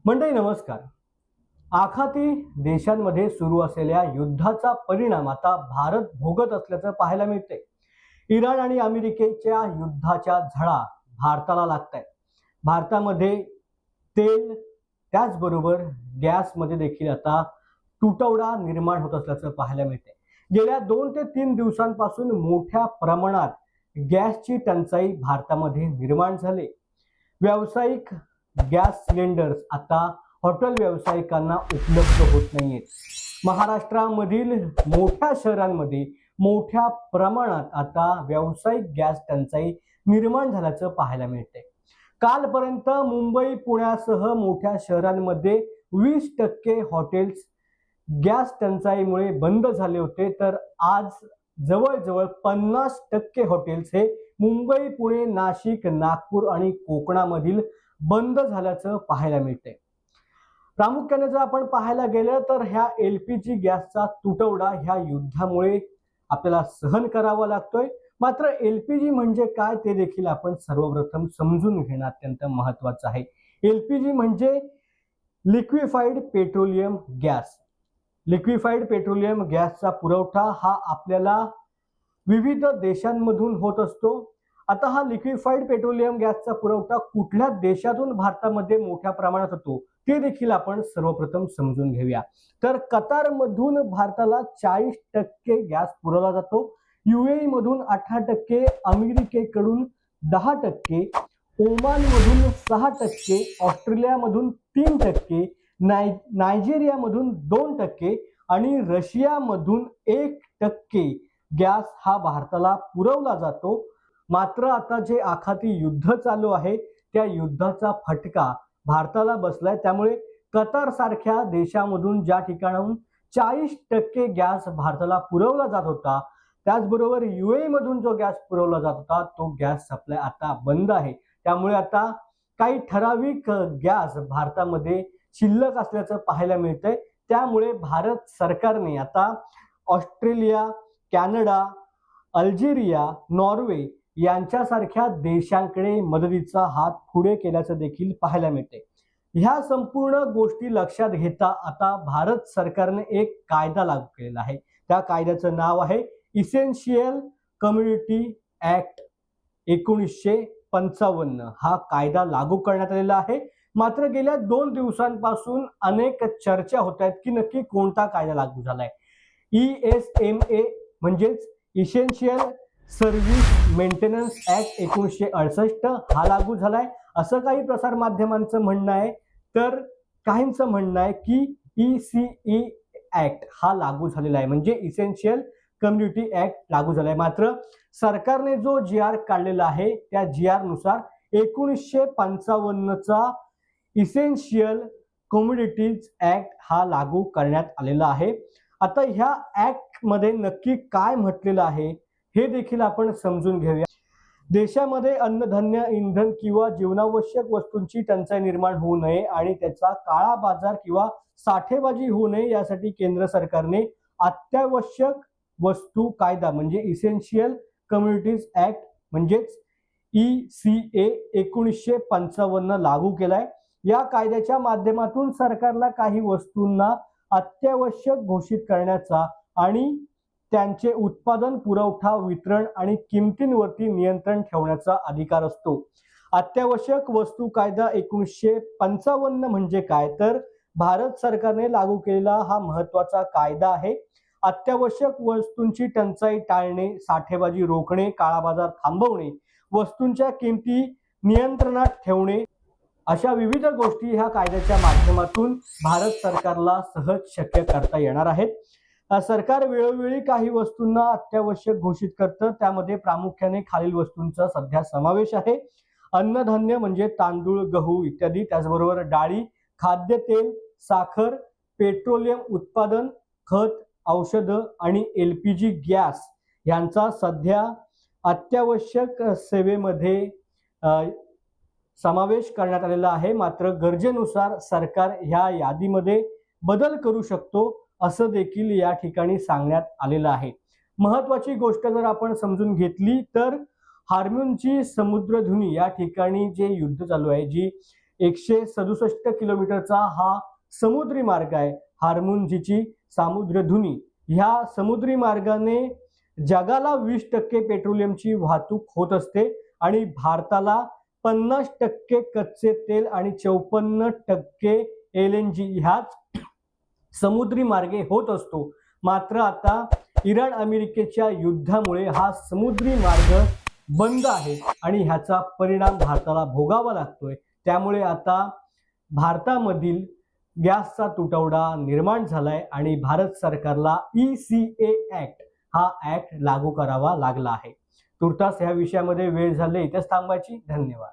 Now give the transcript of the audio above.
मंडळी नमस्कार. आखाती देशांमध्ये सुरू असलेल्या युद्धाचा परिणाम आता भारत भोगत असल्याचं पाहायला मिळतंय. इराण आणि अमेरिकेच्या युद्धाच्या झळा भारताला लागतायत. भारतामध्ये तेल त्याचबरोबर गॅसमध्ये देखील आता तुटवडा निर्माण होत असल्याचं पाहायला मिळतंय. गेल्या 2 ते 3 दिवसांपासून मोठ्या प्रमाणात गॅसची टंचाई भारतामध्ये निर्माण झाली. व्यावसायिक गॅस सिलेंडर्स आता हॉटेल व्यावसायिकांना उपलब्ध होत नाहीयेत. महाराष्ट्रामधील मोठ्या शहरांमध्ये मोठ्या प्रमाणात आता व्यावसायिक गॅस टंचाई निर्माण झाल्याचं पाहायला मिळते. कालपर्यंत मुंबई पुण्यासह मोठ्या शहरांमध्ये 20% हॉटेल्स गॅस टंचाईमुळे बंद झाले होते, तर आज जवळजवळ 50% हॉटेल्स हे मुंबई, पुणे, नाशिक, नागपूर आणि कोकणामधील बंद झाल्याचं पाहायला मिळते. प्रामुख्याने जर आपण पाहायला गेलं तर ह्या LPG गॅसचा तुटवडा ह्या युद्धामुळे आपल्याला सहन करावा लागतोय. मात्र LPG म्हणजे काय ते देखील आपण सर्वप्रथम समजून घेणं अत्यंत महत्वाचं आहे. LPG म्हणजे liquefied petroleum gas. Liquefied petroleum गॅसचा पुरवठा हा आपल्याला विविध देशांमधून होत असतो. आता हा लिक्विफाईड पेट्रोलियम गॅसचा पुरवठा कुठल्या देशातून भारतामध्ये मोठ्या प्रमाणात होतो ते देखील आपण सर्वप्रथम समजून घेऊया. तर कतारमधून भारताला 40% गॅस पुरवला जातो. UAE मधून 18%, अमेरिकेकडून 10%, ओमानमधून 6%, ऑस्ट्रेलियामधून 3%, नायजेरियामधून 2% आणि रशियामधून 1% गॅस हा भारताला पुरवला जातो. मात्र आता जे आखाती युद्ध चालू आहे त्या युद्धाचा फटका भारताला बसलाय. त्यामुळे कतार सारख्या देशामधून ज्या ठिकाणाहून 40% गॅस भारताला पुरवला जात होता, त्याचबरोबर UAE मधून जो गॅस पुरवला जात होता तो गॅस सप्लाय आता बंद आहे. त्यामुळे आता काही ठराविक गॅस भारतामध्ये शिल्लक असल्याचं पाहायला मिळतंय. त्यामुळे भारत सरकारने आता ऑस्ट्रेलिया, कॅनडा, अल्जेरिया, नॉर्वे यांच्यासारख्या देशांकडे मदतीचा हात पुढे केल्याचं देखील पाहायला मिळते. ह्या संपूर्ण गोष्टी लक्षात घेता आता भारत सरकारने एक कायदा लागू केलेला आहे. त्या कायद्याचं नाव आहे इसेन्शियल कम्युनिटी ऍक्ट 1955. हा कायदा लागू करण्यात आलेला आहे. मात्र गेल्या 2 दिवसांपासून अनेक चर्चा होत आहेत की नक्की कोणता कायदा लागू झालाय. ESMA म्हणजेच इसेन्शियल सर्व्हिस मेंटेनन्स ऍक्ट 1968 हा लागू झालाय असं काही प्रसार माध्यमांचं म्हणणं आहे. तर काहींचं म्हणणं आहे की ECE ऍक्ट हा लागू झालेला आहे, म्हणजे इसेन्शियल कम्युनिटी ऍक्ट लागू झालाय. मात्र सरकारने जो GR काढलेला आहे त्या GR नुसार 1955चा इसेन्शियल कम्युनिटीज ऍक्ट हा लागू करण्यात आलेला आहे. आता ह्या ऍक्ट मध्ये नक्की काय म्हटलेलं आहे हे देखील आपण समजून घेऊया. देशामध्ये अन्नधान्य, इंधन किंवा जीवनावश्यक वस्तूंची टंचाई निर्माण होऊ नये आणि त्याचा काळा बाजार किंवा साठेबाजी होऊ नये यासाठी केंद्र सरकारने अत्यावश्यक वस्तू कायदा म्हणजे इसेन्शियल कम्युनिटीज ऍक्ट म्हणजेच ECA 1955 लागू केलाय. या कायद्याच्या माध्यमातून सरकारला काही वस्तूंना अत्यावश्यक घोषित करण्याचा आणि त्यांचे उत्पादन, पुरवठा, वितरण आणि किमतींवरती नियंत्रण ठेवण्याचा अधिकार असतो. अत्यावश्यक वस्तू कायदा 1955 म्हणजे काय, तर भारत सरकारने लागू केलेला हा महत्वाचा कायदा आहे. अत्यावश्यक वस्तूंची टंचाई टाळणे, साठेबाजी रोखणे, काळा बाजार थांबवणे, वस्तूंच्या किमती नियंत्रणात ठेवणे अशा विविध गोष्टी ह्या कायद्याच्या माध्यमातून भारत सरकारला सहज शक्य करता येणार आहेत. सरकार वेळोवेळी काही वस्तूंना अत्यावश्यक घोषित करतं. त्यामध्ये प्रामुख्याने खालील वस्तूंचा सध्या समावेश आहे. अन्नधान्य म्हणजे तांदूळ, गहू इत्यादी, त्याचबरोबर डाळी, खाद्यतेल, साखर, पेट्रोलियम उत्पादन, खत, औषधं आणि LPG गॅस यांचा सध्या अत्यावश्यक सेवेमध्ये समावेश करण्यात आलेला आहे. मात्र गरजेनुसार सरकार ह्या यादीमध्ये बदल करू शकतो असं देखील या ठिकाणी सांगण्यात आलेलं आहे. महत्वाची गोष्ट जर आपण समजून घेतली तर हार्मुझची समुद्रधुनी या ठिकाणी जे युद्ध चालू आहे, जी 167 किलोमीटरचा हा समुद्री मार्ग आहे. हार्मुझची सामुद्रधुनी ह्या समुद्री मार्गाने जगाला 20% पेट्रोलियमची वाहतूक होत असते आणि भारताला 50% कच्चे तेल आणि 54% LNG ह्याच समुद्री मार्गे होत असतो. मात्र आता इराण अमेरिकेच्या युद्धामुळे हा समुद्री मार्ग बंद आहे आणि ह्याचा परिणाम भारताला भोगावा लागतोय. त्यामुळे आता भारतामधील गॅसचा तुटवडा निर्माण झालाय आणि भारत सरकारला ECA ऍक्ट हा ऍक्ट लागू करावा लागला आहे. तुर्तास ह्या विषयामध्ये वेळ झाली इथेच थांबायची. धन्यवाद.